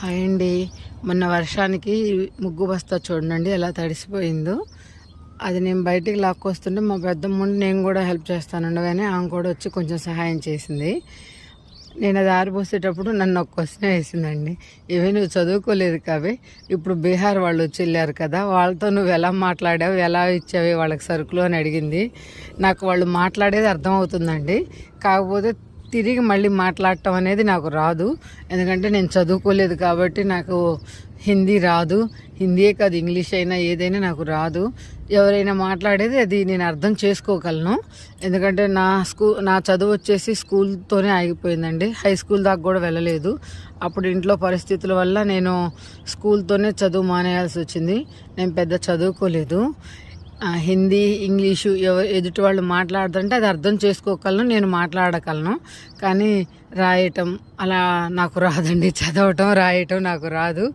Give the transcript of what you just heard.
Hi అండి. మొన్న వర్షానికి ముగ్గు బస్తా చూడండి ఎలా తడిసిపోయిందో. అది నేను బయటికి లాక్కొస్తుంటే మా పెద్దమ్ముండి నేను కూడా హెల్ప్ చేస్తానండి, కానీ ఆమె కూడా వచ్చి కొంచెం సహాయం చేసింది. నేను అది ఆరిపోసేటప్పుడు నన్ను ఒక క్వశ్చన్ వేసిందండి. ఇవే నువ్వు చదువుకోలేదు కావే, ఇప్పుడు బీహార్ వాళ్ళు వచ్చి వెళ్ళారు కదా, వాళ్ళతో నువ్వు ఎలా మాట్లాడావు, ఎలా ఇచ్చావి వాళ్ళకి సరుకులు అని అడిగింది. నాకు వాళ్ళు మాట్లాడేది అర్థమవుతుందండి, కాకపోతే తిరిగి మళ్ళీ మాట్లాడటం అనేది నాకు రాదు. ఎందుకంటే నేను చదువుకోలేదు కాబట్టి నాకు హిందీ రాదు. హిందీయే కాదు, ఇంగ్లీష్ అయినా ఏదైనా నాకు రాదు. ఎవరైనా మాట్లాడేది అది నేను అర్థం చేసుకోగలను. ఎందుకంటే నా చదువు వచ్చేసి స్కూల్తోనే ఆగిపోయిందండి. హై స్కూల్ దాకా కూడా వెళ్ళలేదు. అప్పుడు ఇంట్లో పరిస్థితుల వల్ల నేను స్కూల్తోనే చదువు మానేయాల్సి వచ్చింది. నేను పెద్ద చదువుకోలేదు. హిందీ, ఇంగ్లీషు ఎదుటి వాళ్ళు మాట్లాడుతుంటే అది అర్థం చేసుకోగలను, నేను మాట్లాడగలను. కానీ రాయటం అలా నాకు రాదండి. చదవటం రాయటం నాకు రాదు.